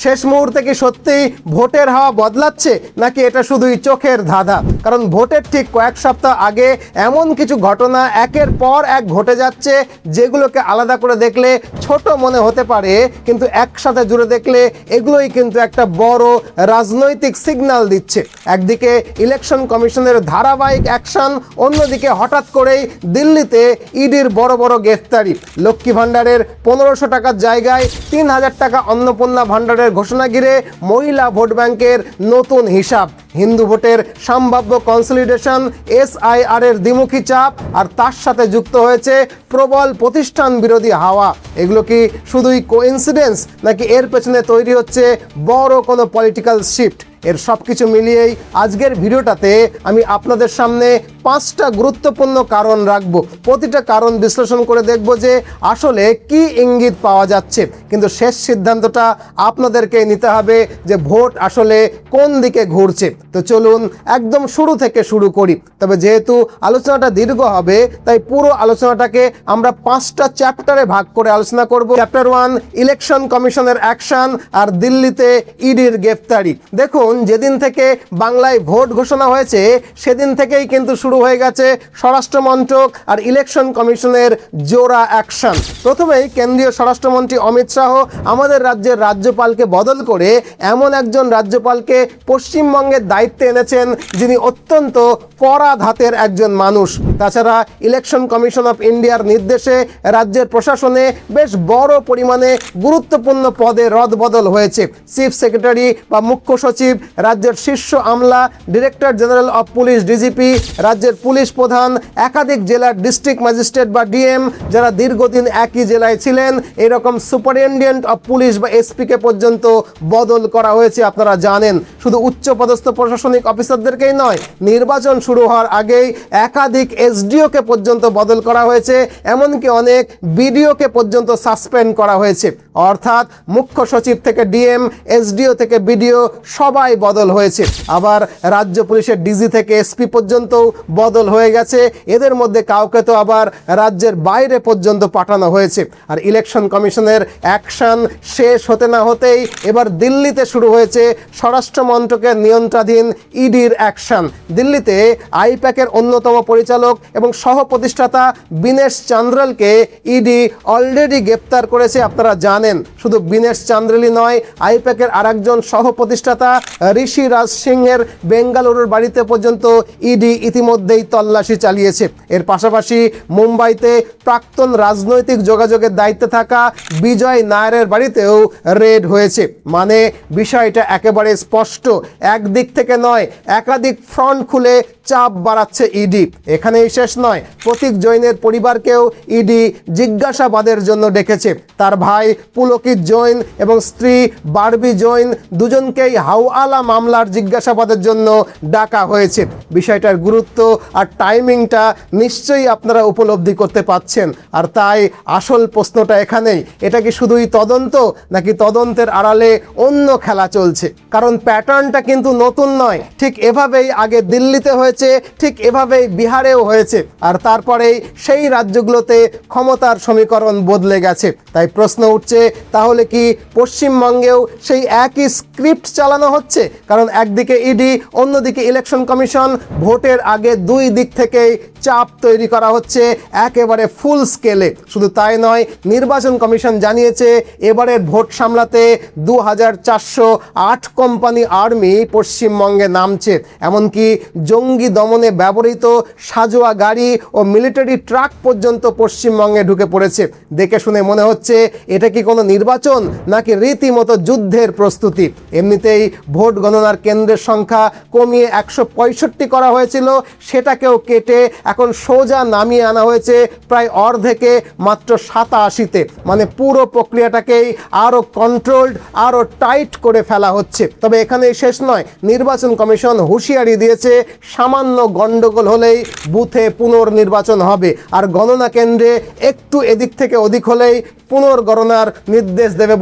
শেষ মুহূর্তে কি সত্যিই ভোটের হাওয়া বদলাচ্ছে, নাকি এটা শুধুই চোখের ধাঁধা? কারণ ভোটের ঠিক কয়েক সপ্তাহ আগে এমন কিছু ঘটনা একের পর এক ঘটে যাচ্ছে যেগুলোকে আলাদা করে দেখলে ছোট মনে হতে পারে, কিন্তু একসাথে জুড়ে দেখলে এগুলোই কিন্তু একটা বড় রাজনৈতিক সিগন্যাল দিচ্ছে। একদিকে ইলেকশন কমিশনের ধারাবাহিক অ্যাকশন, অন্যদিকে হঠাৎ করেই দিল্লিতে ইডির বড় বড় গ্রেফতারি। লক্ষ্মী ভাণ্ডারের 1500 টাকার জায়গায় 3000 টাকা অন্নপূর্ণা ভাণ্ডারের ঘোষণা ঘিরে মহিলা ভোট ব্যাংকের নতুন হিসাব, হিন্দু ভোটের সম্ভাব্য কনসলিডেশন, SIR এর দ্বিমুখী চাপ, আর তার সাথে যুক্ত হয়েছে প্রবল প্রতিষ্ঠান বিরোধী হাওয়া। এগুলো কি শুধুই কোইন্সিডেন্স, নাকি এর পেছনে তৈরি হচ্ছে বড় কোনো পলিটিক্যাল শিফট? এর সব কিছু মিলিয়েই আজকের ভিডিওটাতে আমি আপনাদের সামনে 5টা গুরুত্বপূর্ণ কারণ রাখবো। প্রতিটা কারণ বিশ্লেষণ করে দেখব যে আসলে কি ইঙ্গিত পাওয়া যাচ্ছে, কিন্তু শেষ সিদ্ধান্তটা আপনাদেরকে নিতে হবে যে ভোট আসলে কোন দিকে ঘুরছে। তো চলুন একদম শুরু থেকে শুরু করি। তবে যেহেতু আলোচনাটা দীর্ঘ হবে, তাই পুরো আলোচনাটাকে আমরা 5টা চ্যাপ্টারে ভাগ করে আলোচনা করব। চ্যাপ্টার 1, ইলেকশন কমিশনের অ্যাকশন আর দিল্লিতে ইডির গ্রেফতারি। দেখুন, যেদিন থেকে বাংলায় ভোট ঘোষণা হয়েছে সেদিন থেকেই কিন্তু শুরু হয়ে গেছে স্বরাষ্ট্র মন্ত্রক আর ইলেকশন কমিশনের জোড়া অ্যাকশন। প্রথমেই কেন্দ্রীয় স্বরাষ্ট্রমন্ত্রী অমিত শাহ আমাদের রাজ্যের রাজ্যপালকে বদল করে এমন একজন রাজ্যপালকে পশ্চিমবঙ্গের দায়িত্বে এনেছেন যিনি অত্যন্ত কড়া ধাতের একজন মানুষ। তাছাড়া ইলেকশন কমিশন অফ ইন্ডিয়ার নির্দেশে রাজ্যের প্রশাসনে বেশ বড় পরিমাণে গুরুত্বপূর্ণ পদে রদবদল হয়েছে। চিফ সেক্রেটারি বা মুখ্য সচিব, রাজ্যের শীর্ষ আমলা, director general of police DGP, রাজ্যের পুলিশ প্রধান, একাধিক জেলার ডিস্ট্রিক্ট ম্যাজিস্ট্রেট বা DM যারা দীর্ঘদিন একই জেলায় ছিলেন, এরকম সুপারিনটেন্ডেন্ট অফ পুলিশ বা SP-কে পর্যন্ত বদল করা হয়েছে। আপনারা জানেন, শুধু উচ্চপদস্থ প্রশাসনিক অফিসারদেরকেই নয়, নির্বাচন শুরু হওয়ার আগেই একাধিক SDO-কে পর্যন্ত বদল করা হয়েছে, এমনকি অনেক BDO-কে পর্যন্ত সাসপেন্ড করা হয়েছে। অর্থাৎ মুখ্য সচিব থেকে DM, SDO থেকে BDO সবাই বদল হয়েছে। আবার রাজ্য পুলিশের DG থেকে SP পর্যন্ত বদল হয়ে গেছে। এদের মধ্যে কাউকে তো আবার রাজ্যের বাইরে পর্যন্ত পাঠানো হয়েছে। আর ইলেকশন কমিশনের অ্যাকশন শেষ হতে না হতেই এবার দিল্লিতে শুরু হয়েছে স্বরাষ্ট্র মন্ত্রকের নিয়ন্ত্রণাধীন ইডির অ্যাকশন। দিল্লিতে আইপ্যাকের অন্যতম পরিচালক এবং সহ প্রতিষ্ঠাতা বিনেশ চান্দ্রলকে ইডি অলরেডি গ্রেপ্তার করেছে। আপনারা জানেন, শুধু বিনেশ চান্দ্রলই নয়, আইপ্যাকের আরেকজন সহ প্রতিষ্ঠাতা ঋষি রাজ সিংয়ের বেঙ্গালুরুর বাড়িতে পর্যন্ত ইডি ইতিমধ্যেই তল্লাশি চালিয়েছে। এর পাশাপাশি মুম্বাইতে প্রাক্তন রাজনৈতিক যোগাযোগের দায়িত্বে থাকা বিজয় নায়ারের বাড়িতেও রেড হয়েছে। মানে বিষয়টা একেবারে স্পষ্ট, একদিক থেকে নয়, একাধিক ফ্রন্ট খুলে চাপ বাড়াচ্ছে ইডি। এখানেই শেষ নয়, প্রতীক জৈনের পরিবারকেও ইডি জিজ্ঞাসাবাদের জন্য ডেকেছে। তার ভাই পুলকিত জৈন এবং স্ত্রী বারবি জৈন দুজনকেই হাওয়ালা মামলার জিজ্ঞাসাবাদের জন্য ডাকা হয়েছে। বিষয়টার গুরুত্ব আর টাইমিংটা নিশ্চয়ই আপনারা উপলব্ধি করতে পাচ্ছেন। আর তাই আসল প্রশ্নটা এখানেই, এটা কি শুধুই তদন্ত, নাকি তদন্তের আড়ালে অন্য খেলা চলছে? কারণ প্যাটার্নটা কিন্তু নতুন নয়। ঠিক এভাবেই আগে দিল্লিতে হয়েছে, ঠিক এভাবেই বিহারেও হয়েছে, আর তারপরেই সেই রাজ্যগুলোতে ক্ষমতার সমীকরণ বদলে গেছে। তাই প্রশ্ন উঠছে, তাহলে কি পশ্চিমবঙ্গেও সেই একই স্ক্রিপ্ট চালানো হচ্ছে? কারণ একদিকে ইডি, অন্যদিকে ইলেকশন কমিশন। ভোটের আগে দুই দিক থেকেই চাপ তৈরি করা হচ্ছে একেবারে ফুল স্কেলে। শুধু তাই নয়, নির্বাচন কমিশন জানিয়েছে এবারের ভোট সামলাতে 2408 কোম্পানি আর্মি পশ্চিমবঙ্গে নামছে। এমনকি জঙ্গি দমনে ব্যবহৃত সাজোয়া গাড়ি ও মিলিটারি ট্রাক পর্যন্ত পশ্চিমবঙ্গে ঢুকে পড়েছে। দেখে শুনে মনে হচ্ছে এটা কি কোনো নির্বাচন, নাকি রীতিমতো যুদ্ধের প্রস্তুতি? এমনিতেই ভোট গণনার কেন্দ্রের সংখ্যা কমিয়ে 165 করা হয়েছিল, সেটাকেও কেটে এখন সোজা নামিয়ে আনা হয়েছে প্রায় অর্ধেকে, মাত্র 87-তে। মানে পুরো প্রক্রিয়াটাকেই আরও কন্ট্রোলড, আরও টাইট করে ফেলা হচ্ছে। তবে এখানেই শেষ নয়, নির্বাচন কমিশন হুঁশিয়ারি দিয়েছে সামান্য গণ্ডগোল হলেই বুথে পুনর্নির্বাচন হবে, আর গণনা কেন্দ্রে একটু এদিক থেকে ওদিক হলেই পুনর্গণনার নির্দেশ দেবে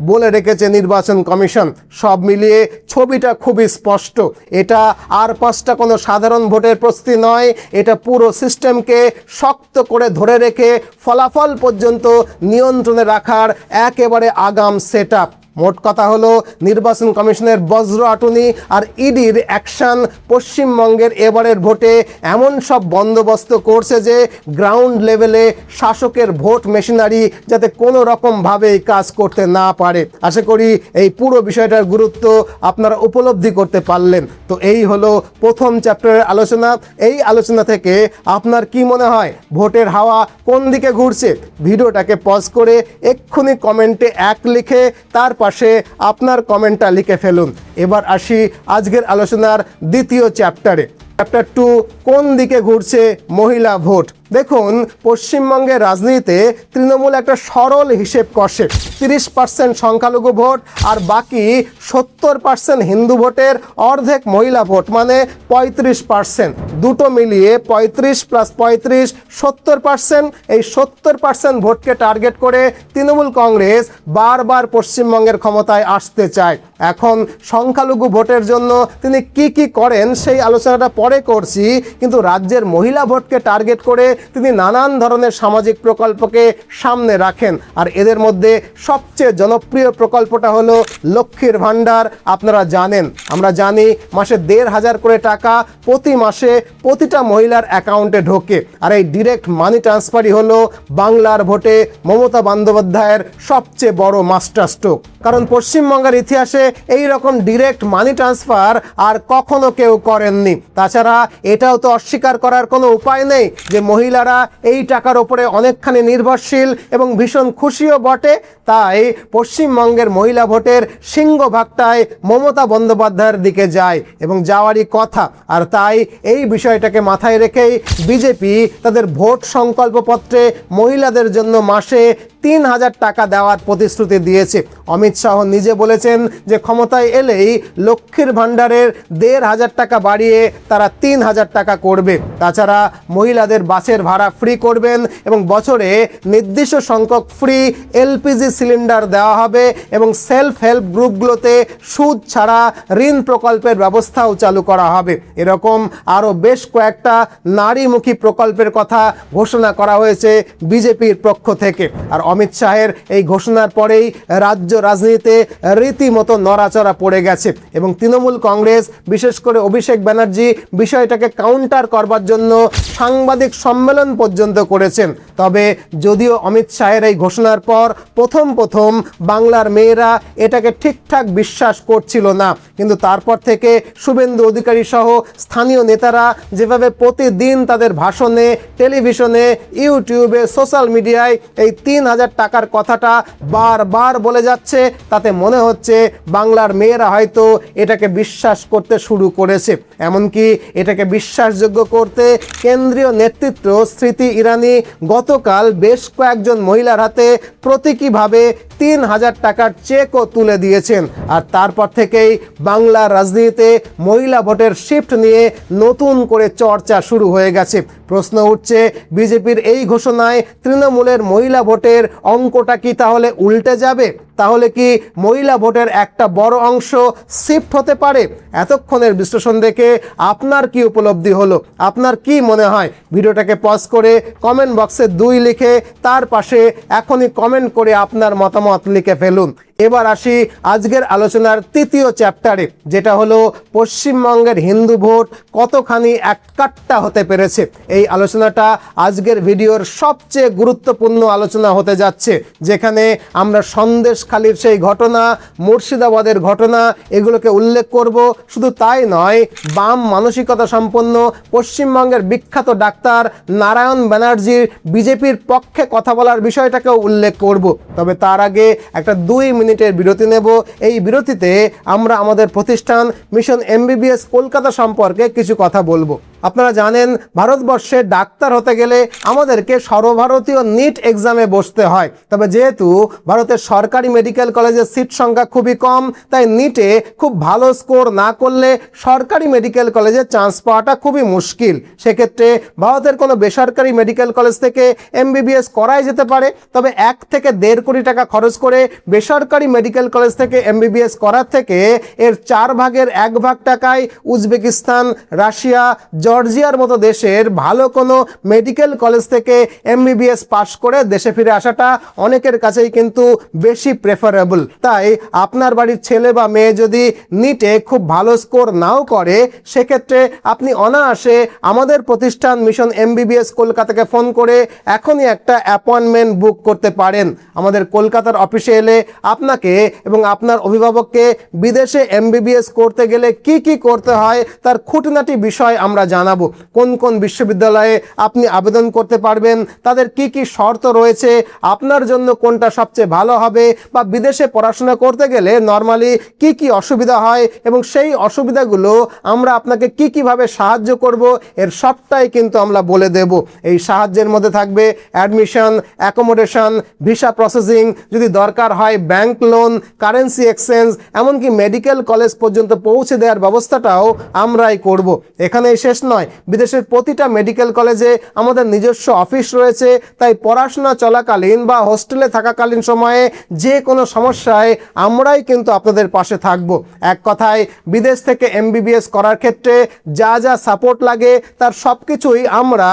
বলে রেখেছে নির্বাচন কমিশন। সব মিলিয়ে ছবিটা খুবই স্পষ্ট। এটা আর 5টা কোনো সাধারণ ভোটের প্রস্তুতি নয়, এটা পুরো সিস্টেমকে শক্ত করে ধরে রেখে ফলাফল পর্যন্ত নিয়ন্ত্রণে রাখার একেবারে আগাম সেটআপ। মোট কথা হলো নির্বাচন কমিশনের বজ্র আটুনি আর ইডির অ্যাকশন পশ্চিমবঙ্গের এবারের ভোটে এমন সব বন্দোবস্ত করছে যে গ্রাউন্ড লেভেলে শাসকের ভোট মেশিনারি যাতে কোনো রকমভাবেই কাজ করতে না পারে। আশা করি এই পুরো বিষয়টার গুরুত্ব আপনারা উপলব্ধি করতে পারলেন। তো এই হলো প্রথম চ্যাপ্টারের আলোচনা। এই আলোচনা থেকে আপনার কি মনে হয় ভোটের হাওয়া কোন দিকে ঘুরছে? ভিডিওটাকে পজ করে এক্ষুনি কমেন্টে 1 লিখে তার পাশে আপনার কমেন্টটা লিখে ফেলুন। এবার আসি আজকের আলোচনার দ্বিতীয় চ্যাপ্টারে। চ্যাপ্টার 2, কোন দিকে ঘুরছে মহিলা ভোট। দেখুন, পশ্চিমবঙ্গের রাজনীতিতে তৃণমূল একটা সরল হিসেব কষে। 30% সংখ্যালঘু ভোট আর বাকি 70% হিন্দু ভোটের অর্ধেক মহিলা ভোট, মানে 35%। দুটো মিলিয়ে 35 + 35 70%। এই 70% ভোটকে টার্গেট করে তৃণমূল কংগ্রেস বারবার পশ্চিমবঙ্গের ক্ষমতায় আসতে চায়। এখন সংখ্যালঘু ভোটের জন্য তিনি কি করেন সেই আলোচনাটা পরে করছি, কিন্তু রাজ্যের মহিলা ভোটকে টার্গেট করে তিনি নানান ধরনের সামাজিক প্রকল্পকে সামনে রাখেন। আর এদের মধ্যে সবচেয়ে জনপ্রিয় প্রকল্পটা হলো লক্ষ্মীর ভাণ্ডার। আপনারা জানেন, আমরা জানি মাসে 1,500 করে টাকা প্রতি মাসে প্রতিটা মহিলার অ্যাকাউন্টে ঢোকে। আর এই ডিরেক্ট মানি ট্রান্সফারই হলো বাংলার ভোটে মমতা বন্দ্যোপাধ্যায়ের সবচেয়ে বড় মাস্টার স্ট্রোক। কারণ পশ্চিমবঙ্গের ইতিহাসে এই রকম ডিরেক্ট মানি ট্রান্সফার আর কখনো কেউ করেননি। তাছাড়া এটাও তো অস্বীকার করার কোনো উপায় নেই যে মহিলারা এই টাকার ওপরে অনেকখানি নির্ভরশীল এবং ভীষণ খুশিও বটে। তাই পশ্চিমবঙ্গের মহিলা ভোটের সিংহভাগটাই মমতা বন্দ্যোপাধ্যায়ের দিকে যায় এবং যাওয়ারই কথা। আর তাই এই বিষয়টাকে মাথায় রেখেই বিজেপি তাদের ভোট সংকল্পপত্রে মহিলাদের জন্য মাসে 3,000 টাকা দেওয়ার প্রতিশ্রুতি দিয়েছে। অমিত শাহ নিজে বলেছেন যে ক্ষমতায় এলেই লক্ষ্মীর ভাণ্ডারের 1,500 টাকা বাড়িয়ে তারা 3,000 টাকা করবে। তাছাড়া মহিলাদের বাসের ভাড়া ফ্রি করবেন এবং বছরে নির্দিষ্ট সংখ্যক ফ্রি এলপিজি সিলিন্ডার দেওয়া হবে এবং সেলফ হেল্প গ্রুপগুলোতে সুদ ছাড়া ঋণ প্রকল্পের ব্যবস্থাও চালু করা হবে। এরকম আরও বেশ কয়েকটা নারীমুখী প্রকল্পের কথা ঘোষণা করা হয়েছে বিজেপির পক্ষ থেকে। আর অমিত শাহের এই ঘোষণার পরেই রাজ্য রাজনীতিতে রীতিমতো নড়াচড়া পড়ে গেছে এবং তৃণমূল কংগ্রেস, বিশেষ করে অভিষেক ব্যানার্জি বিষয়টাকে কাউন্টার করবার জন্য সাংবাদিক সম্মেলন পর্যন্ত করেছেন। তবে যদিও অমিত শাহের এই ঘোষণার পর প্রথম বাংলার মেয়েরা এটাকে ঠিকঠাক বিশ্বাস করছিল না, কিন্তু তারপর থেকে শুভেন্দু অধিকারী সহ স্থানীয় নেতারা যেভাবে প্রতিদিন তাদের ভাষণে, টেলিভিশনে, ইউটিউবে, সোশ্যাল মিডিয়ায় এই 3,000 টাকার কথাটা বারবার বলে যাচ্ছে, তাতে মনে হচ্ছে বাংলার মেয়েরা হয়তো এটাকে বিশ্বাস করতে শুরু করেছে। এমনকি এটাকে বিশ্বাসযোগ্য করতে কেন্দ্রীয় নেতৃত্ব স্মৃতি ইরানি গতকাল বেশ কয়েকজন মহিলার হাতে প্রতীকীভাবে 3,000 টাকার চেকও তুলে দিয়েছেন। আর তারপর থেকেই বাংলার রাজনীতিতে মহিলা ভোটের শিফট নিয়ে নতুন করে চর্চা শুরু হয়ে গেছে। প্রশ্ন উঠছে, বিজেপির এই ঘোষণায় তৃণমূলের মহিলা ভোটের অঙ্কটা কি তাহলে উল্টে যাবে? তাহলে কি মহিলা ভোটের একটা বড় অংশ শিফট হতে পারে? এতক্ষণের বিশ্লেষণ দেখে আপনার কি উপলব্ধি হলো? আপনার কি মনে হয়? ভিডিওটাকে পজ করে কমেন্ট বক্সে 2 লিখে তার পাশে এখনই কমেন্ট করে আপনার মতামত লিখে ফেলুন। এবার আসি আজকের আলোচনার তৃতীয় চ্যাপ্টারে, যেটা হলো পশ্চিমবঙ্গের হিন্দু ভোট কতখানি এককাট্টা হতে পেরেছে। এই আলোচনাটা আজকের ভিডিওর সবচেয়ে গুরুত্বপূর্ণ আলোচনা হতে যাচ্ছে, যেখানে আমরা সন্দেশখালির সেই ঘটনা, মুর্শিদাবাদের ঘটনা এগুলোকে উল্লেখ করব। শুধু তাই নয়, বাম মানসিকতা সম্পন্ন পশ্চিমবঙ্গের বিখ্যাত ডাক্তার নারায়ণ ব্যানার্জির বিজেপির পক্ষে কথা বলার বিষয়টাকেও উল্লেখ করব। তবে তার আগে একটা 2 মিনিটের বিরতি নেব। এই বিরতিতে আমরা আমাদের প্রতিষ্ঠান মিশন MBBS কলকাতা সম্পর্কে কিছু কথা বলবো। আপনারা জানেন, ভারতবর্ষে ডাক্তার হতে গেলে আমাদেরকে সর্বভারতীয় নিট এক্সামে বসতে হয়। তবে যেহেতু ভারতের সরকারি মেডিকেল কলেজের সিট সংখ্যা খুবই কম, তাই নিটে খুব ভালো স্কোর না করলে সরকারি মেডিকেল কলেজে চান্স পাওয়াটা খুবই মুশকিল। সেক্ষেত্রে ভারতের কোনো বেসরকারি মেডিকেল কলেজ থেকে MBBS করাই যেতে পারে, তবে 1 থেকে 1.5 কোটি টাকা খরচ করে বেসরকারি মেডিকেল কলেজ থেকে MBBS করার থেকে এর 4 ভাগের 1 ভাগ টাকায় উজবেকিস্তান, রাশিয়া, জর্জিয়ার মতো দেশের ভালো কোনো মেডিকেল কলেজ থেকে এমবিবিএস পাশ করে দেশে ফিরে আসাটা অনেকের কাছেই কিন্তু বেশি প্রেফারেবল। তাই আপনার বাড়ির ছেলে বা মেয়ে যদি নিটে খুব ভালো স্কোর নাও করে, সেক্ষেত্রে আপনি অনায়াসে আমাদের প্রতিষ্ঠান মিশন এমবিবিএস কলকাতাকে ফোন করে এখনই একটা অ্যাপয়েন্টমেন্ট বুক করতে পারেন। আমাদের কলকাতার অফিসে এলে আপনাকে এবং আপনার অভিভাবককে বিদেশে এমবিবিএস করতে গেলে কি কি করতে হয় তার খুঁটিনাটি বিষয় আমরা জানাবো। কোন কোন বিশ্ববিদ্যালয়ে আপনি আবেদন করতে পারবেন, তাদের কি কি শর্ত রয়েছে, আপনার জন্য কোনটা সবচেয়ে ভালো হবে, বা বিদেশে পড়াশোনা করতে গেলে নর্মালি কি কি অসুবিধা হয় এবং সেই অসুবিধাগুলো আমরা আপনাকে কি কিভাবে সাহায্য করব, এর সবটাই কিন্তু আমরা বলে দেব। এই সাহায্যের মধ্যে থাকবে অ্যাডমিশন, অ্যাকোমোডেশন, ভিসা প্রসেসিং, যদি দরকার হয় ব্যাংক লোন, কারেন্সি এক্সচেঞ্জ, এমনকি মেডিকেল কলেজ পর্যন্ত পৌঁছে দেওয়ার ব্যবস্থাটাও আমরাই করব। এখানেই শেষ নয়, বিদেশের প্রতিটা মেডিকেল কলেজে আমাদের নিজস্ব অফিস রয়েছে। তাই পড়াশোনা চলাকালীন বা হোস্টেলে থাকাকালীন সময়ে যে কোনো সমস্যায় আমরাই কিন্তু আপনাদের পাশে থাকব। এক কথায়, বিদেশ থেকে এমবিবিএস করার ক্ষেত্রে যা যা সাপোর্ট লাগে তার সব কিছুই আমরা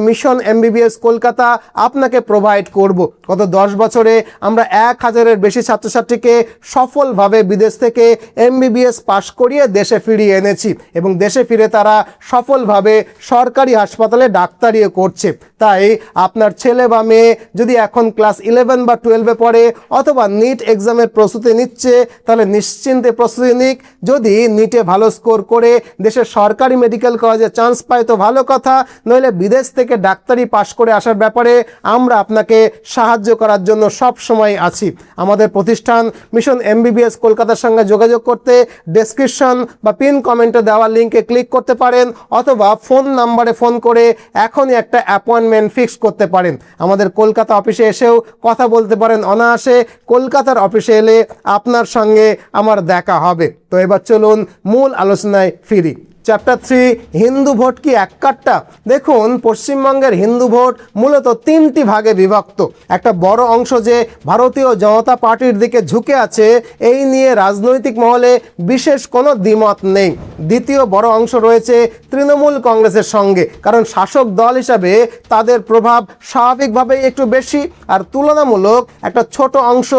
মিশন এমবিবিএস কলকাতা আপনাকে প্রোভাইড করব। গত 10 বছরে আমরা 1000-এর বেশি ছাত্রছাত্রীকে সফলভাবে বিদেশ থেকে এমবিবিএস পাশ করিয়ে দেশে ফিরিয়ে এনেছি এবং দেশে ফিরে তারা সফলভাবে সরকারি হাসপাতালে ডাক্তারিও করছে। তাই আপনার ছেলে বা মেয়ে যদি এখন ক্লাস 11 বা 12-এ পড়ে অথবা নিট এক্সামের প্রস্তুতি নিচ্ছে, তাহলে নিশ্চিন্তে প্রস্তুতি নিক। যদি নিটে ভালো স্কোর করে দেশের সরকারি মেডিকেল কলেজে চান্স পায় তো ভালো কথা, নইলে বিদেশ থেকে ডাক্তারি পাশ করে আসার ব্যাপারে আমরা আপনাকে সাহায্য করার জন্য সব সময় আছি। আমাদের প্রতিষ্ঠান মিশন এমবিবিএস কলকাতার সঙ্গে যোগাযোগ করতে ডেসক্রিপশন বা পিন কমেন্টে দেওয়া লিঙ্কে ক্লিক করতে পারেন, অথবা ফোন নাম্বারে ফোন করে এখনই একটা অ্যাপয়েন্টমেন্ট ফিক্স করতে পারেন। আমাদের কলকাতা অফিসে এসেও কথা বলতে পারেন অনায়াসে। কলকাতার অফিসে এলে আপনার সঙ্গে আমার দেখা হবে। তো এবার চলুন মূল আলোচনায় ফিরি। চ্যাপ্টার 3, হিন্দু ভোট কি এক কাট্টা? দেখুন, পশ্চিমবঙ্গের হিন্দু ভোট মূলত 3টি ভাগে বিভক্ত। একটা বড় অংশ যে ভারতীয় জনতা পার্টির দিকে ঝুঁকে আছে, এই নিয়ে রাজনৈতিক মহলে বিশেষ কোনো দ্বিমত নেই। দ্বিতীয় বড় অংশ রয়েছে তৃণমূল কংগ্রেসের সঙ্গে, কারণ শাসক দল হিসাবে তাদের প্রভাব স্বাভাবিকভাবেই একটু বেশি। আর তুলনামূলক একটা ছোট অংশ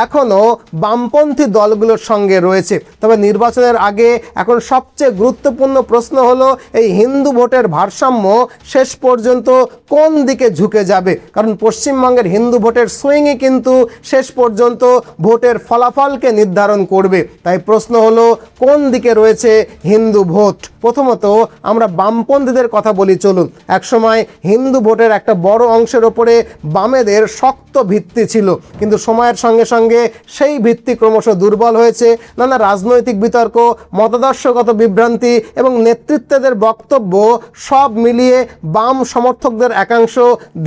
এখনও বামপন্থী দলগুলোর সঙ্গে রয়েছে। তবে নির্বাচনের আগে এখন সবচেয়ে গুরুত্বপূর্ণ প্রশ্ন হলো এই হিন্দু ভোটের ভারসাম্য শেষ পর্যন্ত কোন দিকে ঝুঁকে যাবে। কারণ পশ্চিমবঙ্গের হিন্দু ভোটের সুইংই কিন্তু শেষ পর্যন্ত ভোটের ফলাফলকে নির্ধারণ করবে। তাই প্রশ্ন হলো কোন দিকে রয়েছে হিন্দু ভোট। প্রথমত আমরা বামপন্থীদের কথা বলি চলুন। একসময় হিন্দু ভোটের একটা বড় অংশের ওপরে বামেদের শক্ত ভিত্তি ছিল, কিন্তু সময়ের সঙ্গে সঙ্গে সেই ভিত্তি ক্রমশ দুর্বল হয়েছে। নানা রাজনৈতিক বিতর্ক, মতাদর্শগত বিভ্রান্তি এবং নেতৃত্বদের বক্তব্য সব মিলিয়ে বাম সমর্থকদের একাংশ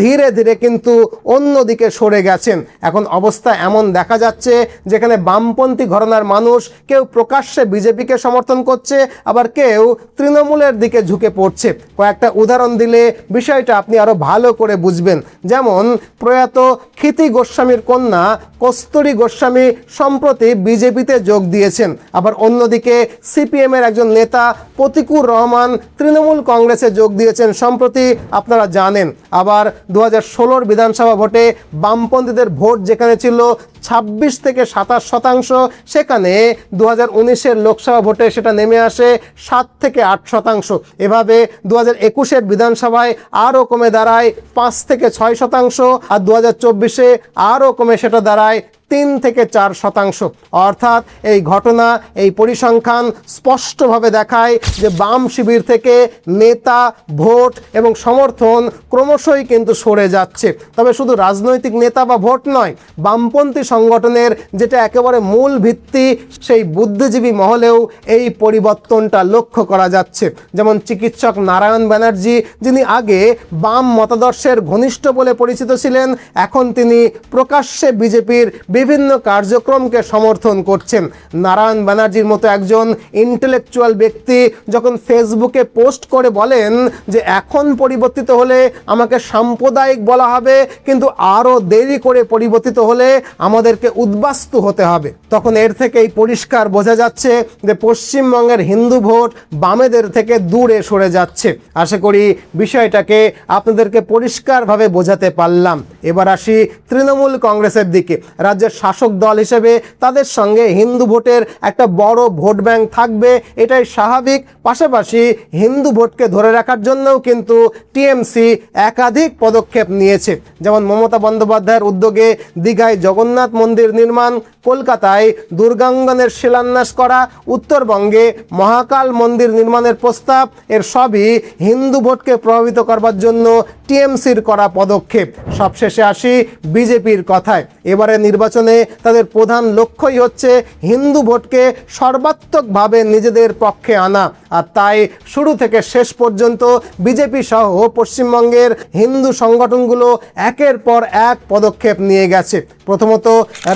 ধীরে ধীরে কিন্তু অন্যদিকে সরে গেছেন। এখন অবস্থা এমন দেখা যাচ্ছে যেখানে বামপন্থী ঘরানার মানুষ কেউ প্রকাশ্যে বিজেপিকে সমর্থন করছে, আবার কেউ তৃণমূলের দিকে ঝুঁকে পড়ছে। কয়েকটা উদাহরণ দিলে বিষয়টা আপনি আরো ভালো করে বুঝবেন। যেমন প্রয়াত ক্ষিতি গোস্বামীর কন্যা কস্তুরী গোস্বামী সম্প্রতি বিজেপিতে যোগ দিয়েছেন। আবার অন্যদিকে সিপিএমের একজন নেতা প্রতিকুর রহমান তৃণমূল কংগ্রেসে যোগ দিয়েছেন সম্প্রতি, আপনারা জানেন। আবার 2016 বিধানসভা ভোটে বামপন্থীদের ভোট যেখানে ছিল 26 থেকে 27%, সেখানে 2019-এর লোকসভা ভোটে সেটা নেমে আসে 7 থেকে 8%। এভাবে 2021-এর বিধানসভায় আরও কমে দাঁড়ায় 5 থেকে 6%, আর 2024-এ আরও কমে সেটা দাঁড়ায় 3 থেকে 4%। অর্থাৎ এই ঘটনা, এই পরিসংখ্যান স্পষ্টভাবে দেখায় যে বাম শিবির থেকে নেতা, ভোট এবং সমর্থন ক্রমশই কিন্তু সরে যাচ্ছে। তবে শুধু রাজনৈতিক নেতা বা ভোট নয়, বামপন্থী সংগঠনের যেটা একেবারে মূল ভিত্তি, সেই বুদ্ধিজীবী মহলেও এই পরিবর্তনটা লক্ষ্য করা যাচ্ছে। যেমন চিকিৎসক নারায়ণ ব্যানার্জি, যিনি আগে বাম মতাদর্শের ঘনিষ্ঠ বলে পরিচিত ছিলেন, এখন তিনি প্রকাশ্যে বিজেপির বিভিন্ন কার্যক্রমকে সমর্থন করছেন। নারায়ণ ব্যানার্জির মতো একজন ইন্টেলেকচুয়াল ব্যক্তি যখন ফেসবুকে পোস্ট করে বলেন যে এখন পরিবর্তিত হলে আমাকে সাম্প্রদায়িক বলা হবে, কিন্তু আরও দেরি করে পরিবর্তিত হলে আমাদেরকে উদ্বাস্তু হতে হবে, তখন এর থেকেই পরিষ্কার বোঝা যাচ্ছে যে পশ্চিমবঙ্গের হিন্দু ভোট বামেদের থেকে দূরে সরে যাচ্ছে। আশা করি বিষয়টাকে আপনাদেরকে পরিষ্কারভাবে বোঝাতে পারলাম। এবার আসি তৃণমূল কংগ্রেসের দিকে। রাজ্যের শাসক দল হিসেবে তাদের সঙ্গে হিন্দু ভোটের একটা বড় ভোট ব্যাংক থাকবে, এটাই স্বাভাবিক। পাশাপাশি হিন্দু ভোটকে ধরে রাখার জন্যও কিন্তু টিএমসি একাধিক পদক্ষেপ নিয়েছে। যেমন মমতা বন্দ্যোপাধ্যায়ের উদ্যোগে দীঘায় জগন্নাথ মন্দির নির্মাণ, কলকাতায় দুর্গাঙ্গনের শিলান্যাস করা, উত্তরবঙ্গে মহাকাল মন্দির নির্মাণের প্রস্তাব, এর সবই হিন্দু ভোটকে প্রভাবিত করবার জন্য টিএমসির করা পদক্ষেপ। সবশেষে আসি বিজেপির কথায়। এবারে নির্বাচনে তাদের প্রধান লক্ষ্যই হচ্ছে হিন্দু ভোটকে সর্বাত্মকভাবে নিজেদের পক্ষে আনা, আর তাই শুরু থেকে শেষ পর্যন্ত বিজেপি সহ পশ্চিমবঙ্গের হিন্দু সংগঠনগুলো একের পর এক পদক্ষেপ নিয়ে গেছে। প্রথমত,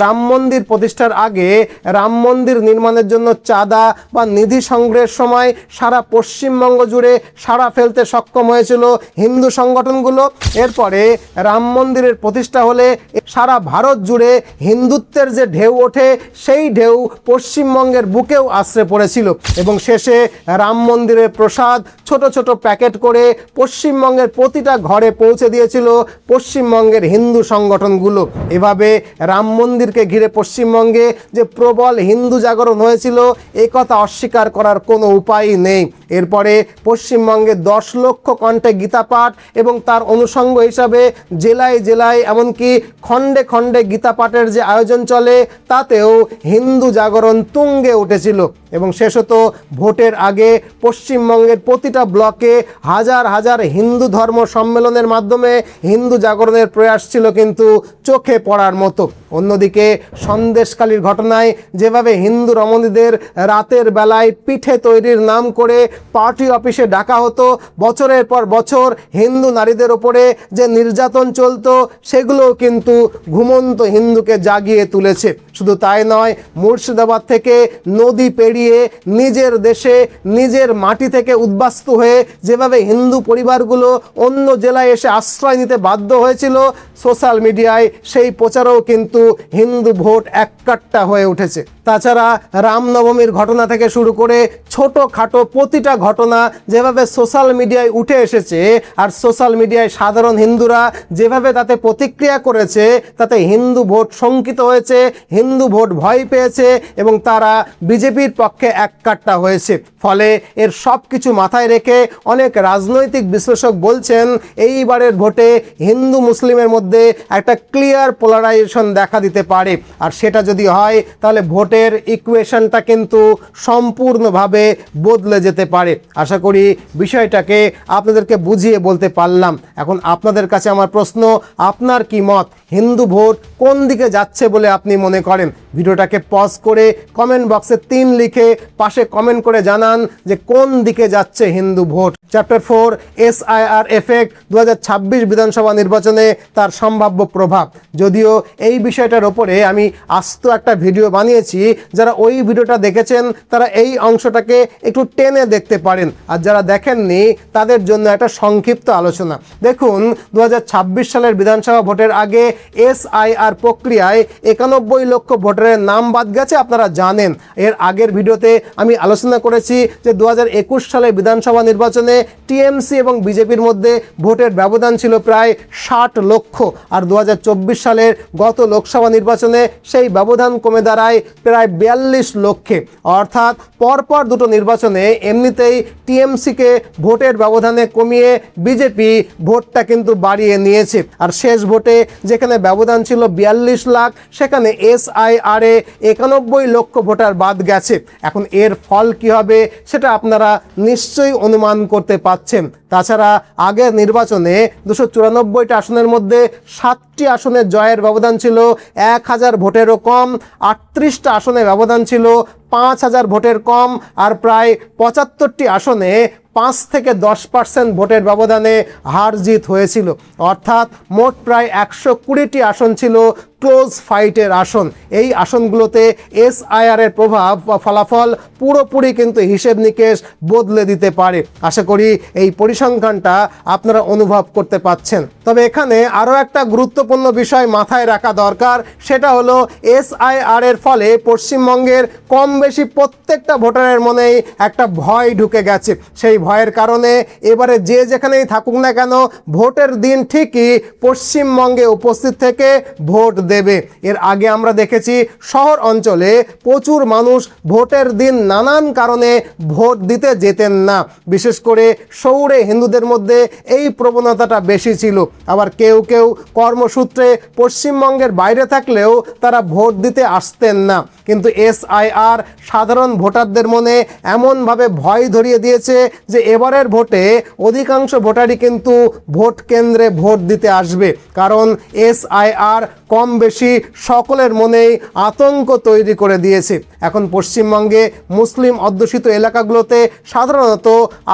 রাম মন্দির প্রতিষ্ঠার আগে রাম মন্দির নির্মাণের জন্য চাঁদা বা নিধি সংগ্রহের সময় সারা পশ্চিমবঙ্গ জুড়ে সাড়া ফেলতে সক্ষম হয়েছিল হিন্দু সংগঠনগুলো। এরপরে রাম মন্দিরের প্রতিষ্ঠা হলে সারা ভারত জুড়ে হিন্দুত্বের যে ঢেউ ওঠে, সেই ঢেউ পশ্চিমবঙ্গের বুকেও আশ্রে পড়েছিল এবং শেষে রাম মন্দিরের প্রসাদ ছোট ছোট প্যাকেট করে পশ্চিমবঙ্গের প্রতিটা ঘরে পৌঁছে দিয়েছিল পশ্চিমবঙ্গের হিন্দু সংগঠনগুলো। এভাবে রাম মন্দিরকে ঘিরে পশ্চিমবঙ্গে যে প্রবল হিন্দু জাগরণ হয়েছিল, এ কথা অস্বীকার করার কোনো উপায় নেই। এরপরে পশ্চিমবঙ্গে 10 লক্ষ কণ্ঠে গীতা পাঠ এবং তার অনুষঙ্গ হিসাবে জেলায় জেলায় এমনকি খণ্ডে খণ্ডে গীতা পাঠের যে আয়োজন চলে, তাতেও হিন্দু জাগরণ তুঙ্গে উঠেছিল। এবং শেষত ভোটের আগে পশ্চিমবঙ্গের প্রতিটা ব্লকে হাজার হাজার হিন্দু ধর্ম সম্মেলনের মাধ্যমে হিন্দু জাগরণের প্রয়াস ছিল কিন্তু চোখে পড়ার মতো। অন্যদিকে সন্দেশখালীর ঘটনায় যেভাবে হিন্দু রমণীদের রাতের বেলায় পিঠে তৈরির নাম করে পার্টি অফিসে ডাকা হতো, বছরের পর বছর হিন্দু নারীদের ওপরে যে নির্যাতন চলতো, সেগুলোও কিন্তু ঘুমন্ত হিন্দুকে জাগিয়ে তুলেছে। শুধু তাই নয়, মুর্শিদাবাদ থেকে নদী পেরিয়ে নিজের দেশে নিজের মাটি থেকে উদ্বাস্তু হয়ে যেভাবে হিন্দু পরিবারগুলো অন্য জেলায় এসে আশ্রয় নিতে বাধ্য হয়েছিল, সোশ্যাল মিডিয়ায় সেই প্রচারও কিন্তু হিন্দু ভোট এককাট্টা হয়ে উঠেছে। তাছাড়া রামনবমীর ঘটনা থেকে শুরু করে ছোটোখাটো প্রতিটা ঘটনা যেভাবে সোশ্যাল মিডিয়ায় উঠে এসেছে, আর সোশ্যাল মিডিয়ায় সাধারণ হিন্দুরা যেভাবে তাতে প্রতিক্রিয়া করেছে, তাতে হিন্দু ভোট শঙ্কিত হয়েছে, হিন্দু ভোট ভয় পেয়েছে এবং তারা বিজেপির পক্ষে এককাট্টা হয়েছে। ফলে এর সব কিছু মাথায় রেখে অনেক রাজনৈতিক বিশ্লেষক বলছেন এইবারের ভোটে হিন্দু মুসলিমের মধ্যে একটা ক্লিয়ার পোলারাইজেশন দেখা দিতে পারে, আর সেটা যদি হয় তাহলে ভোটের ইকুয়েশনটা কিন্তু সম্পূর্ণভাবে বদলে যেতে পারে। আশা করি বিষয়টাকে আপনাদেরকে বুঝিয়ে বলতে পারলাম। এখন আপনাদের কাছে আমার প্রশ্ন, আপনার কি মত? হিন্দু ভোট কোন দিকে যাচ্ছে বলে আপনি মনে করেন? ভিডিওটাকে পজ করে কমেন্ট বক্সে 3 লিখে পাশে কমেন্ট করে জানান যে কোন দিকে যাচ্ছে Hindu vote. Chapter 4 SIR effect 2026 বিধানসভা নির্বাচনে তার সম্ভাব্য প্রভাব। যদিও এই বিষয়টার ওপরে আমি আস্ত একটা ভিডিও বানিয়েছি, যারা ওই ভিডিওটা দেখেছেন তারা এই অংশটাকে একটু টেনে দেখতে পারেন, আর যারা দেখেননি তাদের জন্য একটা সংক্ষিপ্ত আলোচনা। দেখুন, 2026 সালের বিধানসভা ভোটের আগে SIR প্রক্রিয়ায় 91 লক্ষ ভোটারের নাম বাদ গেছে, আপনারা জানেন। এর আগের ভিডিওতে আমি আলোচনা করেছি যে 2021 সালের বিধানসভা নির্বাচনে টিএমসি এবং বিজেপির মধ্যে ভোটের ব্যবধান ছিল প্রায় 60 লক্ষ, আর 2024 সালের গত লোকসভা নির্বাচনে সেই ব্যবধান কমে দাঁড়ায় প্রায় 42 লক্ষে। অর্থাৎ পরপর দুটো নির্বাচনে এমনিতেই টিএমসিকে ভোটের ব্যবধানে কমিয়ে বিজেপি ভোটটা কিন্তু বাড়িয়ে নিয়েছে। আর শেষ ভোটে যেখানে ব্যবধান ছিল 42 লাখ, সেখানে SIR এ 91 লক্ষ ভোটার বাদ গেছে। এখন এর ফল কি হবে সেটা আপনারা নিশ্চয়ই অনুমান করতে পাচ্ছেন। তাছাড়া আগের নির্বাচনে 294টা আসনের মধ্যে 7টি আসনের জয়ের ব্যবধান ছিল 1000 ভোটেরও কম, 38টা আসনে ব্যবধান ছিল 5,000 ভোটের কম আর প্রায় 75টি আসনে 5 থেকে 10% ভোটের ব্যবধানে হার জিত হয়েছিল। অর্থাৎ মোট প্রায় 120টি আসন ছিল ক্লোজ ফাইটের আসন। এই আসনগুলোতে এসআইআর এর প্রভাব বা ফলাফল পুরোপুরি কিন্তু হিসেব নিকেশ বদলে দিতে পারে। আশা করি এই পরিসংখ্যানটা আপনারা অনুভব করতে পাচ্ছেন। তবে এখানে আরও একটা গুরুত্বপূর্ণ বিষয় মাথায় রাখা দরকার, সেটা হলো এসআইআর এর ফলে পশ্চিমবঙ্গের কম বেশি প্রত্যেকটা ভোটারের মনেই একটা ভয় ঢুকে গেছে। সেই ভয়ের কারণে এবারে যে যেখানেই থাকুক না কেন ভোটের দিন ঠিকই পশ্চিমবঙ্গে উপস্থিত থেকে ভোট দেবে। এর আগে আমরা দেখেছি শহর অঞ্চলে প্রচুর মানুষ ভোটের দিন নানান কারণে ভোট দিতে যেতেন না। বিশেষ করে শহুরে হিন্দুদের মধ্যে এই প্রবণতাটা বেশি ছিল। আবার কেউ কেউ কর্মসূত্রে পশ্চিমবঙ্গের বাইরে থাকলেও তারা ভোট দিতে আসতেন না। কিন্তু এসআইআর সাধারণ ভোটারদের মনে এমনভাবে ভয় ধরিয়ে দিয়েছে যে এবারের ভোটে অধিকাংশ ভোটারই কিন্তু ভোট কেন্দ্রে ভোট দিতে আসবে, কারণ এসআইআর কম বেশি সকলের মনেই আতঙ্ক তৈরি করে দিয়েছে। এখন পশ্চিমবঙ্গে মুসলিম অধ্যুষিত এলাকাগুলোতে সাধারণত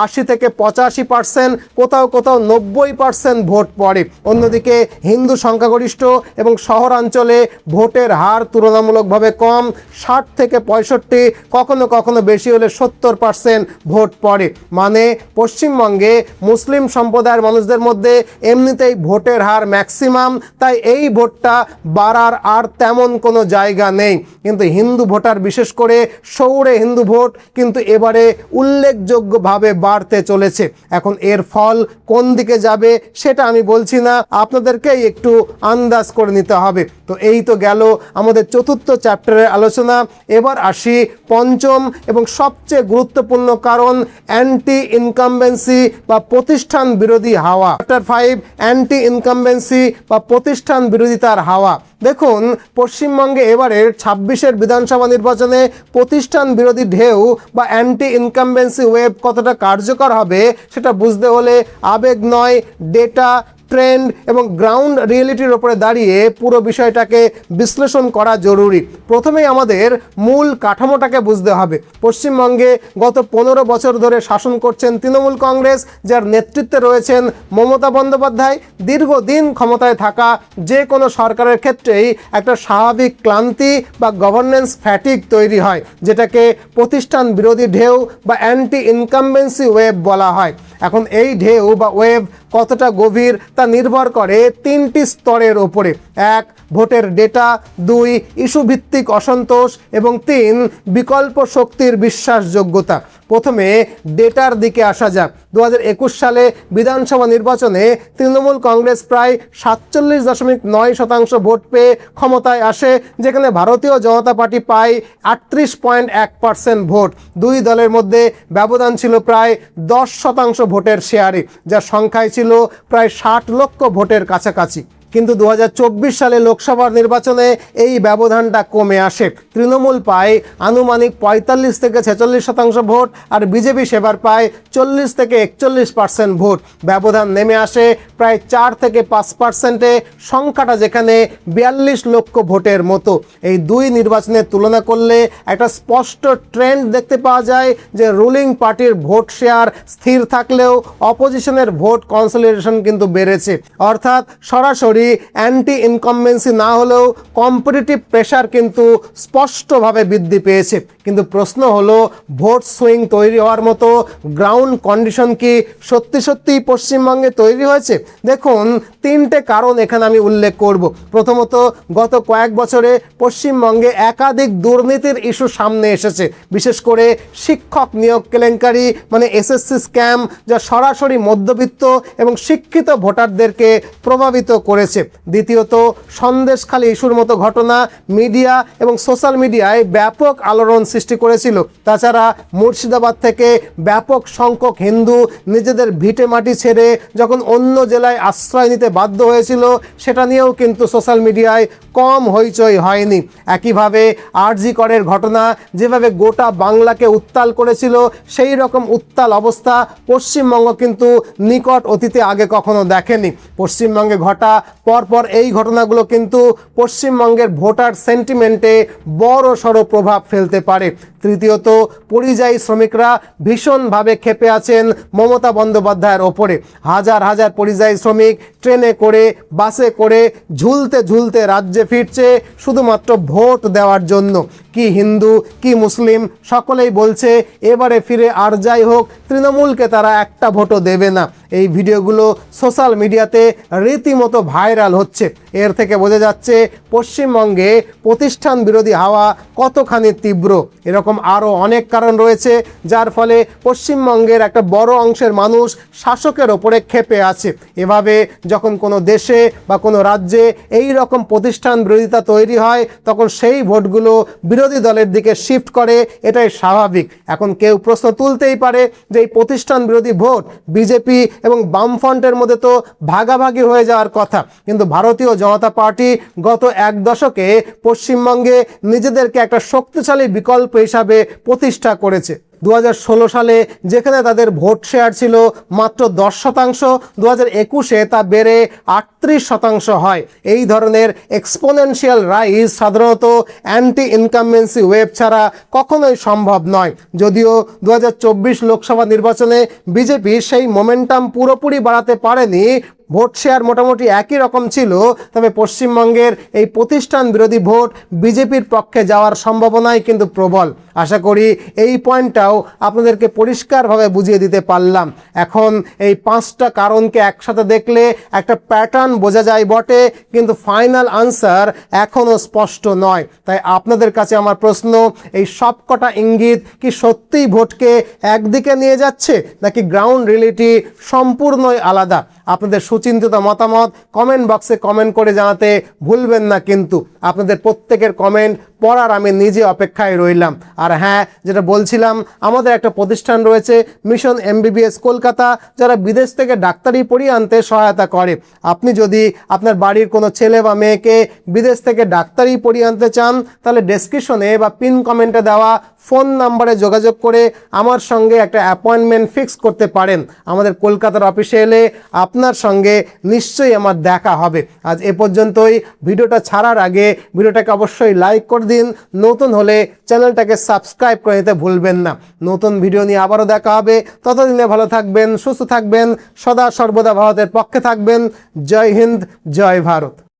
80 থেকে 85%, কোথাও কোথাও 90% ভোট পড়ে। অন্যদিকে হিন্দু সংখ্যাগরিষ্ঠ এবং শহরাঞ্চলে ভোটের হার তুলনামূলকভাবে কম, 60 থেকে 65, কখনো কখনো বেশি হলে 70% ভোট পড়ে। মানে পশ্চিমবঙ্গে মুসলিম সম্প্রদায়ের মানুষদের মধ্যে এমনিতেই ভোটের হার ম্যাক্সিমাম, তাই এই ভোটটা বাড়ার আর তেমন কোনো জায়গা নেই। কিন্তু হিন্দু ভোটার, বিশেষ করে শহুরে হিন্দু ভোট কিন্তু এবারে উল্লেখযোগ্যভাবে বাড়তে চলেছে। এখন এর ফল কোন দিকে যাবে সেটা আমি বলছি না, আপনাদেরকেই একটু আন্দাজ করে নিতে হবে। তো এই তো গেল আমাদের চতুর্থ চ্যাপ্টারের আলোচনা। এবার আসি পঞ্চম এবং সবচেয়ে গুরুত্বপূর্ণ কারণ, অ্যান্টি ইনকামবেন্সি বা প্রতিষ্ঠান বিরোধী হাওয়া। চ্যাপ্টার 5, অ্যান্টি ইনকামবেন্সি বা প্রতিষ্ঠান বিরোধিতার হাওয়া। দেখুন, পশ্চিমবঙ্গে এবারের 26-এর বিধানসভা নির্বাচনে প্রতিষ্ঠান বিরোধী ঢেউ বা অ্যান্টি ইনকামবেন্সি ওয়েভ কতটা কার্যকর হবে সেটা বুঝতে হলে আবেগ নয়, ডেটা, ট্রেন্ড এবং গ্রাউন্ড রিয়েলিটির ওপরে দাঁড়িয়ে পুরো বিষয়টাকে বিশ্লেষণ করা জরুরি। প্রথমেই আমাদের মূল কাঠামোটাকে বুঝতে হবে। পশ্চিমবঙ্গে গত 15 বছর ধরে শাসন করছেন তৃণমূল কংগ্রেস, যার নেতৃত্বে রয়েছেন মমতা বন্দ্যোপাধ্যায়। দীর্ঘদিন ক্ষমতায় থাকা যে কোনো সরকারের ক্ষেত্রেই একটা স্বাভাবিক ক্লান্তি বা গভর্নেন্স ফ্যাটিগ তৈরি হয়, যেটাকে প্রতিষ্ঠান বিরোধী ঢেউ বা অ্যান্টি ইনকামবেন্সি ওয়েভ বলা হয়। এখন এই ঢেউ বা ওয়েভ কতটা গভীর তা নির্ভর করে 3টি স্তরের ওপরে। 1, ভোটের ডেটা, 2, ইস্যু ভিত্তিক অসন্তোষ এবং 3, বিকল্প শক্তির বিশ্বাসযোগ্যতা। প্রথমে ডেটার দিকে আসা যাক। 2021 সালে বিধানসভা নির্বাচনে তৃণমূল কংগ্রেস প্রায় 47.9% ভোট পেয়ে ক্ষমতায় আসে, যেখানে ভারতীয় জনতা পার্টি পায় 38.1% ভোট। দুই দলের মধ্যে ব্যবধান ছিল প্রায় 10% ভোটের শেয়ারে, যার সংখ্যায় ছিল প্রায় 60 লক্ষ ভোটের কাছাকাছি। কিন্তু 2024 সালে লোকসভার নির্বাচনে এই ব্যবধানটা কমে আসে। তৃণমূল পায় আনুমানিক 45 থেকে 46% ভোট, আর বিজেপি সেবার পায় 40 থেকে 41% ভোট। ব্যবধান নেমে আসে প্রায় 4 থেকে 5%-এ, সংখ্যাটা যেখানে 42 লক্ষ ভোটের মতো। এই দুই নির্বাচনের তুলনা করলে একটা স্পষ্ট ট্রেন্ড দেখতে পাওয়া যায় যে রুলিং পার্টির ভোট শেয়ার স্থির থাকলেও অপোজিশনের ভোট কনসলিডেশন কিন্তু বেড়েছে। অর্থাৎ সরাসরি অ্যান্টি ইনকামবেন্সি না হলেও কম্পিটিটিভ প্রেশার কিন্তু স্পষ্টভাবে বৃদ্ধি পেয়েছে। কিন্তু প্রশ্ন হলো, ভোট সুইং তৈরি হওয়ার মতো গ্রাউন্ড কন্ডিশন কি সত্যি সত্যিই পশ্চিমবঙ্গে তৈরি হয়েছে? দেখুন, 3টে কারণ এখানে আমি উল্লেখ করব। প্রথমত, গত কয়েক বছরে পশ্চিমবঙ্গে একাধিক দুর্নীতির ইস্যু সামনে এসেছে, বিশেষ করে শিক্ষক নিয়োগ কেলেঙ্কারি মানে এসএসসি স্ক্যাম, যা সরাসরি মধ্যবিত্ত এবং শিক্ষিত ভোটারদেরকে প্রভাবিত করেছে। দ্বিতীয়ত, সন্দেশখালী ইস্যুর মতো ঘটনা মিডিয়া এবং সোশ্যাল মিডিয়ায় ব্যাপক আলোড়ন সৃষ্টি করেছিল। তাছাড়া মুর্শিদাবাদ থেকে ব্যাপক সংখ্যক হিন্দু নিজেদের ভিটে মাটি ছেড়ে যখন অন্য জেলায় আশ্রয় নিতে বাধ্য হয়েছিল, সেটা নিয়েও কিন্তু সোশ্যাল মিডিয়ায় কম হইচই হয়নি। একইভাবে আরজি করের ঘটনা যেভাবে গোটা বাংলাকে উত্তাল করেছিল, সেই রকম উত্তাল অবস্থা পশ্চিমবঙ্গ কিন্তু নিকট অতীতে আগে কখনো দেখেনি। পশ্চিমবঙ্গে ঘটা পরপর এই ঘটনাগুলো কিন্তু পশ্চিমবঙ্গের ভোটার সেন্টিমেন্টে বড় সড়ো প্রভাব ফেলতে পারে। তৃতীয়ত, পরিযায়ী শ্রমিকরা ভীষণভাবে ক্ষেপে আছেন মমতা বন্দ্যোপাধ্যায়ের ওপরে। হাজার হাজার পরিযায়ী শ্রমিক ট্রেনে করে, বাসে করে ঝুলতে ঝুলতে রাজ্যে ফিরছে শুধুমাত্র ভোট দেওয়ার জন্য। কি হিন্দু কি মুসলিম সকলেই বলছে এবারে ফিরে আর যাই হোক, তৃণমূলকে তারা একটা ভোটও দেবে না। এই ভিডিওগুলো সোশ্যাল মিডিয়াতে রীতিমতো ভাইরাল হচ্ছে। এর থেকে বোঝা যাচ্ছে পশ্চিমবঙ্গে প্রতিষ্ঠান বিরোধী হাওয়া কতখানি তীব্র। এরকম আরও অনেক কারণ রয়েছে যার ফলে পশ্চিমবঙ্গের একটা বড় অংশের মানুষ শাসকের ওপরে ক্ষেপে আছে। এভাবে যখন কোনো দেশে বা কোনো রাজ্যে এই রকম প্রতিষ্ঠান বিরোধিতা তৈরি হয়, তখন সেই ভোটগুলো বিরোধী দলের দিকে শিফট করে, এটাই স্বাভাবিক। এখন কেউ প্রশ্ন তুলতেই পারে যে এই প্রতিষ্ঠান বিরোধী ভোট বিজেপি এবং বামফ্রন্টের মধ্যে তো ভাগাভাগি হয়ে যাওয়ার কথা, কিন্তু ভারতীয় জনতা পার্টি গত এক দশকে পশ্চিমবঙ্গে নিজেদেরকে একটা শক্তিশালী বিকল্প হিসাবে প্রতিষ্ঠা করেছে। 2016 সালে যেখানে তাদের ভোট শেয়ার ছিল মাত্র 10%, 2021-এ তা বেড়ে 38% হয়। এই ধরনের এক্সপোনেনশিয়াল রাইজ সাধারণত অ্যান্টি ইনকামবেন্সি ওয়েভ ছাড়া কখনোই সম্ভব নয়। যদিও 2024 লোকসভা নির্বাচনে বিজেপি সেই মোমেন্টাম পুরোপুরি বাড়াতে পারেনি, ভোট শেয়ার মোটামুটি একই রকম ছিল, তবে পশ্চিমবঙ্গের এই প্রতিষ্ঠান বিরোধী ভোট বিজেপির পক্ষে যাওয়ার সম্ভাবনাই কিন্তু প্রবল। আশা করি এই পয়েন্টটাও আপনাদেরকে পরিষ্কারভাবে বুঝিয়ে দিতে পারলাম। এখন এই 5টা কারণকে একসাথে দেখলে একটা প্যাটার্ন বোঝা যায় বটে, কিন্তু ফাইনাল আনসার এখনও স্পষ্ট নয়। তাই আপনাদের কাছে আমার প্রশ্ন, এই সবকটা ইঙ্গিত কি সত্যিই ভোটকে একদিকে নিয়ে যাচ্ছে, নাকি গ্রাউন্ড রিয়েলিটি সম্পূর্ণই আলাদা? আপনাদের সুচিন্তিত মতামত কমেন্ট বক্সে কমেন্ট করে জানাতে ভুলবেন না। কিন্তু আপনাদের প্রত্যেকের কমেন্ট পড়ার আমি নিজে অপেক্ষায় রইলাম। আর হ্যাঁ, যেটা বলছিলাম, আমাদের একটা প্রতিষ্ঠান রয়েছে মিশন MBBS কলকাতা, যারা বিদেশ থেকে ডাক্তারি পড়িয়ে আনতে সহায়তা করে। আপনি যদি আপনার বাড়ির কোনো ছেলে বা মেয়েকে বিদেশ থেকে ডাক্তারি পড়িয়ে আনতে চান, তাহলে ডেসক্রিপশনে বা পিন কমেন্টে দেওয়া ফোন নাম্বারে যোগাযোগ করে আমার সঙ্গে একটা অ্যাপয়েন্টমেন্ট ফিক্স করতে পারেন। আমাদের কলকাতার অফিসে এলে আপনার সঙ্গে নিশ্চয়ই আমার দেখা হবে। আজ এ পর্যন্তই। ভিডিওটা ছাড়ার আগে ভিডিওটাকে অবশ্যই লাইক করে দিন। নতুন হলে চ্যানেলটাকে সাবস্ক্রাইব করে নিতে ভুলবেন না। নতুন ভিডিও নিয়ে আবারও দেখা হবে। ততদিনে ভালো থাকবেন, সুস্থ থাকবেন, সদা সর্বদা ভারতের পক্ষে থাকবেন। জয় হিন্দ, জয় ভারত।